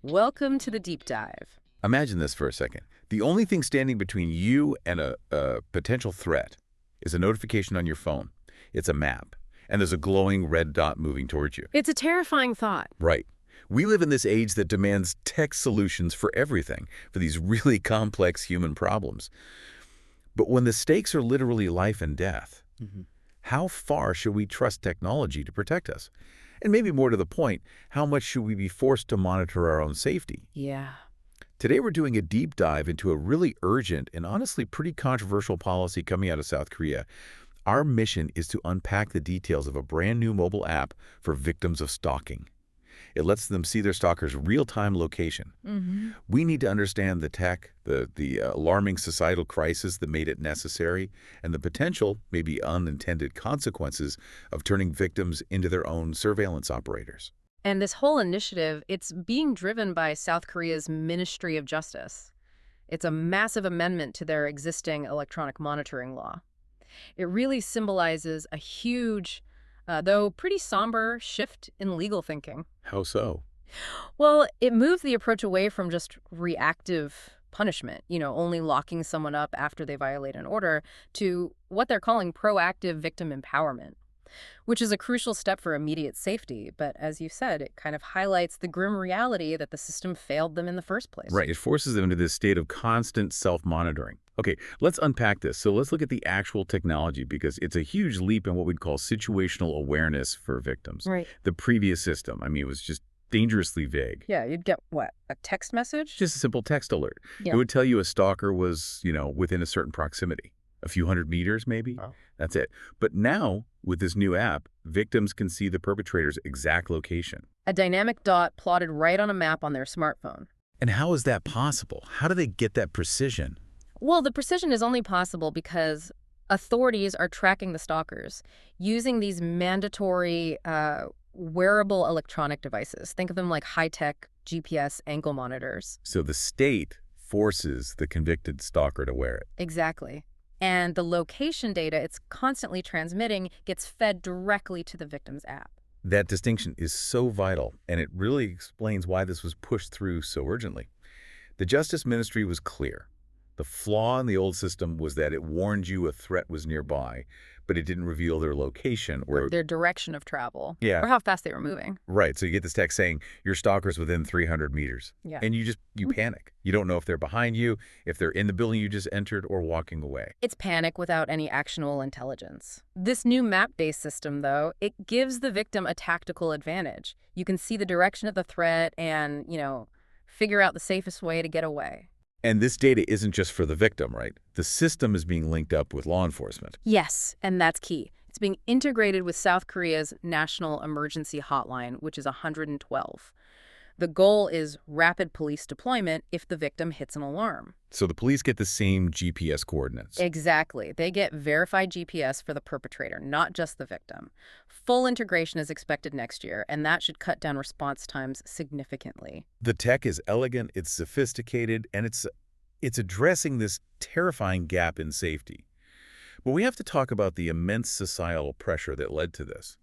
Welcome to the deep dive. Imagine this for a second. The only thing standing between you and a potential threat is a notification on your phone. It's a map, and there's a glowing red dot moving towards you. It's a terrifying thought. Right. We live in this age that demands tech solutions for everything, for these really complex human problems. But when the stakes are literally life and death, how far should we trust technology to protect us? And maybe more to the point, how much should we be forced to monitor our own safety? Yeah. Today we're doing a deep dive into a really urgent and honestly pretty controversial policy coming out of South Korea. Our mission is to unpack the details of a brand new mobile app for victims of stalking. It lets them see their stalker's real-time location. We need to understand the tech, the alarming societal crisis that made it necessary, and the potential, maybe unintended consequences of turning victims into their own surveillance operators. And this whole initiative, it's being driven by South Korea's Ministry of Justice. It's a massive amendment to their existing electronic monitoring law. It really symbolizes a huge, though pretty somber, shift in legal thinking. How so? Well, it moved the approach away from just reactive punishment, only locking someone up after they violate an order, to what they're calling proactive victim empowerment, which is a crucial step for immediate safety. But as you said, it kind of highlights the grim reality that the system failed them in the first place. Right. It forces them into this state of constant self-monitoring. Okay, let's unpack this. So let's look at the actual technology because it's a huge leap in what we'd call situational awareness for victims. Right. The previous system, it was just dangerously vague. Yeah, you'd get, what, a text message? Just a simple text alert. Yeah. It would tell you a stalker was, within a certain proximity. A few hundred meters, maybe. Oh. That's it. But now, with this new app, victims can see the perpetrator's exact location. A dynamic dot plotted right on a map on their smartphone. And how is that possible? How do they get that precision? Well, the precision is only possible because authorities are tracking the stalkers using these mandatory wearable electronic devices. Think of them like high-tech GPS ankle monitors. So the state forces the convicted stalker to wear it. Exactly. And the location data it's constantly transmitting gets fed directly to the victim's app. That distinction is so vital, and it really explains why this was pushed through so urgently. The Justice Ministry was clear. The flaw in the old system was that it warned you a threat was nearby, but it didn't reveal their location or their direction of travel. Yeah. Or how fast they were moving. Right. So you get this text saying your stalker's within 300 meters. Yeah. And you panic. You don't know if they're behind you, if they're in the building you just entered, or walking away. It's panic without any actionable intelligence. This new map-based system, though, it gives the victim a tactical advantage. You can see the direction of the threat and, figure out the safest way to get away. And this data isn't just for the victim, right? The system is being linked up with law enforcement. Yes, and that's key. It's being integrated with South Korea's National Emergency Hotline, which is 112. The goal is rapid police deployment if the victim hits an alarm. So the police get the same GPS coordinates. Exactly. They get verified GPS for the perpetrator, not just the victim. Full integration is expected next year, and that should cut down response times significantly. The tech is elegant, it's sophisticated, and it's addressing this terrifying gap in safety. But we have to talk about the immense societal pressure that led to this.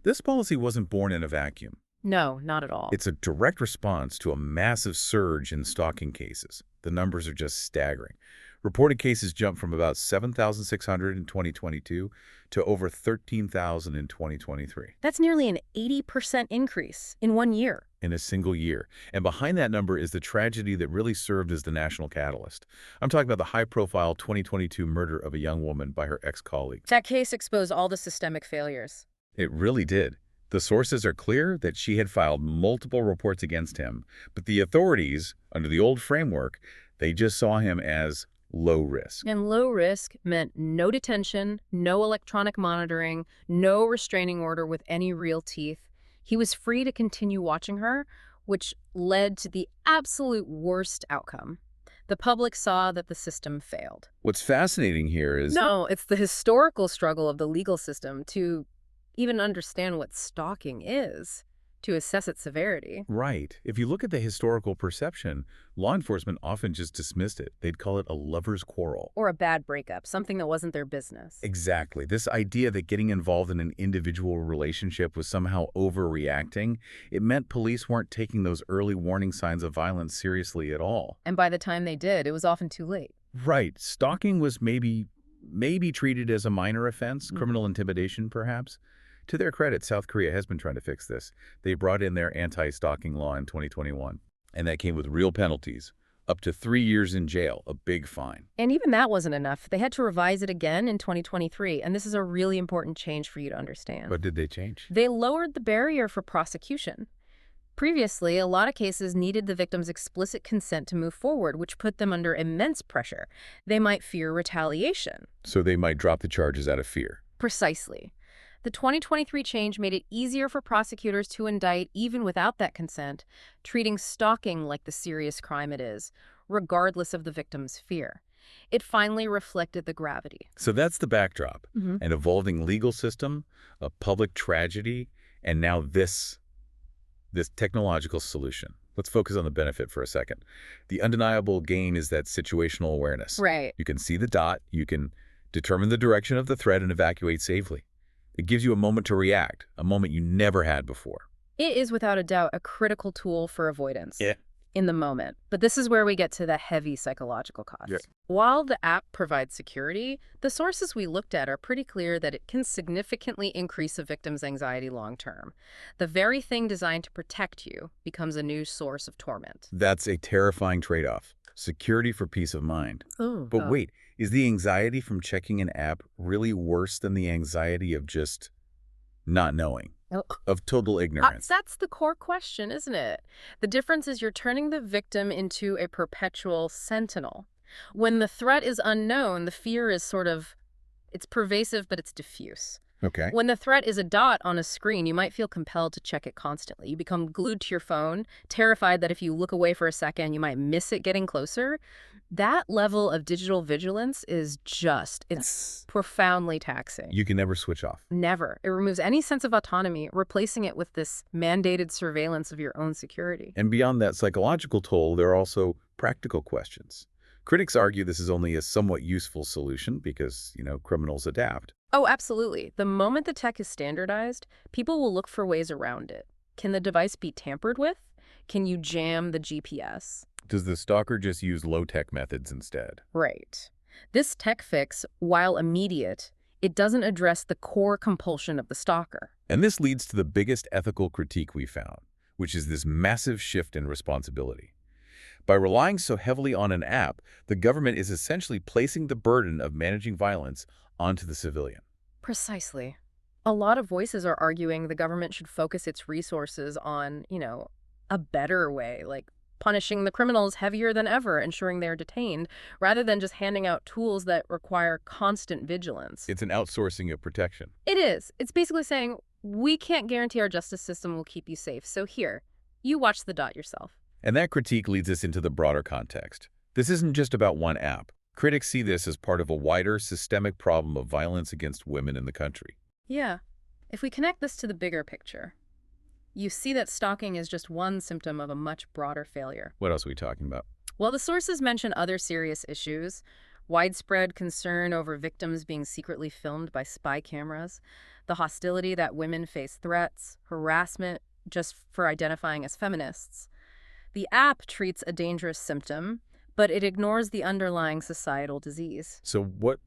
This policy wasn't born in a vacuum. No, not at all. It's a direct response to a massive surge in stalking cases. The numbers are just staggering. Reported cases jumped from about 7,600 in 2022 to over 13,000 in 2023. That's nearly an 80% increase in 1 year. In a single year. And behind that number is the tragedy that really served as the national catalyst. I'm talking about the high-profile 2022 murder of a young woman by her ex-colleague. That case exposed all the systemic failures. It really did. The sources are clear that she had filed multiple reports against him, but the authorities, under the old framework, they just saw him as low risk. And low risk meant no detention, no electronic monitoring, no restraining order with any real teeth. He was free to continue watching her, which led to the absolute worst outcome. The public saw that the system failed. What's fascinating here is... No, it's the historical struggle of the legal system to even understand what stalking is. to assess its severity. Right. If you look at the historical perception, law enforcement often just dismissed it. They'd call it a lover's quarrel. Or a bad breakup, something that wasn't their business. Exactly. This idea that getting involved in an individual relationship was somehow overreacting, it meant police weren't taking those early warning signs of violence seriously at all. And by the time they did, it was often too late. Right. Stalking was maybe treated as a minor offense, criminal intimidation perhaps. To their credit, South Korea has been trying to fix this. They brought in their anti-stalking law in 2021, and that came with real penalties. Up to 3 years in jail, a big fine. And even that wasn't enough. They had to revise it again in 2023, and this is a really important change for you to understand. But did they change? They lowered the barrier for prosecution. Previously, a lot of cases needed the victim's explicit consent to move forward, which put them under immense pressure. They might fear retaliation. So they might drop the charges out of fear. Precisely. The 2023 change made it easier for prosecutors to indict even without that consent, treating stalking like the serious crime it is, regardless of the victim's fear. It finally reflected the gravity. So that's the backdrop. An evolving legal system, a public tragedy, and now this technological solution. Let's focus on the benefit for a second. The undeniable gain is that situational awareness. Right. You can see the dot, you can determine the direction of the threat and evacuate safely. It gives you a moment to react, a moment you never had before. It is without a doubt a critical tool for avoidance. Yeah. In the moment. But this is where we get to the heavy psychological costs. Yeah. While the app provides security, the sources we looked at are pretty clear that it can significantly increase a victim's anxiety long term. The very thing designed to protect you becomes a new source of torment. That's a terrifying trade-off. Security for peace of mind. Oh. But wait, is the anxiety from checking an app really worse than the anxiety of just not knowing? Of total ignorance? That's the core question, isn't it? The difference is you're turning the victim into a perpetual sentinel. When the threat is unknown, the fear is it's pervasive, but it's diffuse. Okay. When the threat is a dot on a screen, you might feel compelled to check it constantly. You become glued to your phone, terrified that if you look away for a second, you might miss it getting closer. That level of digital vigilance is it's profoundly taxing. You can never switch off. Never. It removes any sense of autonomy, replacing it with this mandated surveillance of your own security. And beyond that psychological toll, there are also practical questions. Critics argue this is only a somewhat useful solution because, criminals adapt. Oh, absolutely. The moment the tech is standardized, people will look for ways around it. Can the device be tampered with? Can you jam the GPS? Does the stalker just use low-tech methods instead? Right. This tech fix, while immediate, it doesn't address the core compulsion of the stalker. And this leads to the biggest ethical critique we found, which is this massive shift in responsibility. By relying so heavily on an app, the government is essentially placing the burden of managing violence onto the civilian. Precisely. A lot of voices are arguing the government should focus its resources on, a better way, like punishing the criminals heavier than ever, ensuring they're detained, rather than just handing out tools that require constant vigilance. It's an outsourcing of protection. It is. It's basically saying, we can't guarantee our justice system will keep you safe, so here, you watch the dot yourself. And that critique leads us into the broader context. This isn't just about one app. Critics see this as part of a wider, systemic problem of violence against women in the country. Yeah. If we connect this to the bigger picture, you see that stalking is just one symptom of a much broader failure. What else are we talking about? Well, the sources mention other serious issues: widespread concern over victims being secretly filmed by spy cameras, the hostility that women face, threats, harassment just for identifying as feminists. The app treats a dangerous symptom, but it ignores the underlying societal disease. So what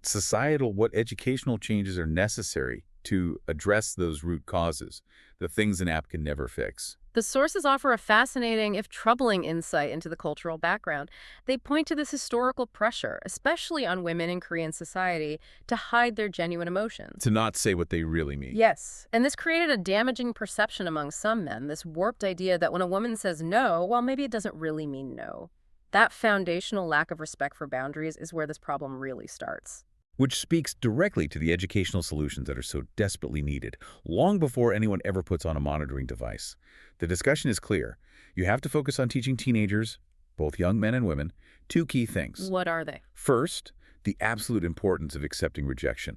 educational changes are necessary to address those root causes, the things an app can never fix? The sources offer a fascinating, if troubling, insight into the cultural background. They point to this historical pressure, especially on women in Korean society, to hide their genuine emotions. To not say what they really mean. Yes, and this created a damaging perception among some men, this warped idea that when a woman says no, well, maybe it doesn't really mean no. That foundational lack of respect for boundaries is where this problem really starts. Which speaks directly to the educational solutions that are so desperately needed, long before anyone ever puts on a monitoring device. The discussion is clear. You have to focus on teaching teenagers, both young men and women, two key things. What are they? First, the absolute importance of accepting rejection,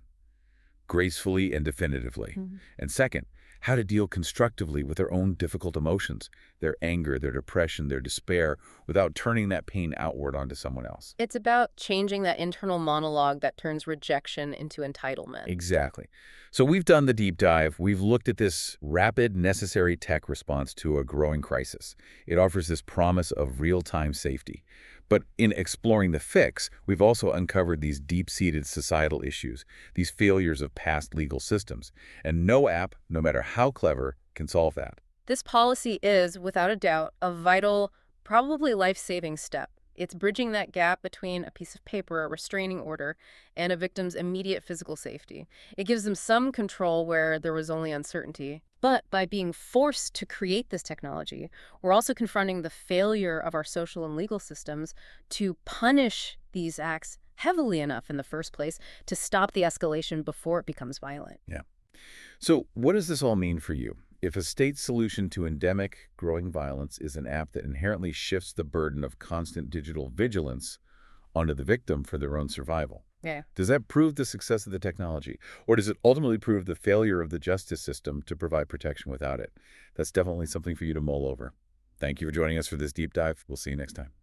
gracefully and definitively. And second, how to deal constructively with their own difficult emotions, their anger, their depression, their despair, without turning that pain outward onto someone else. It's about changing that internal monologue that turns rejection into entitlement. Exactly. So we've done the deep dive. We've looked at this rapid, necessary tech response to a growing crisis. It offers this promise of real-time safety. But in exploring the fix, we've also uncovered these deep-seated societal issues, these failures of past legal systems. And no app, no matter how clever, can solve that. This policy is, without a doubt, a vital, probably life-saving step. It's bridging that gap between a piece of paper, a restraining order, and a victim's immediate physical safety. It gives them some control where there was only uncertainty. But by being forced to create this technology, we're also confronting the failure of our social and legal systems to punish these acts heavily enough in the first place to stop the escalation before it becomes violent. Yeah. So what does this all mean for you? If a state's solution to endemic growing violence is an app that inherently shifts the burden of constant digital vigilance onto the victim for their own survival, Yeah. does that prove the success of the technology? Or does it ultimately prove the failure of the justice system to provide protection without it? That's definitely something for you to mull over. Thank you for joining us for this deep dive. We'll see you next time.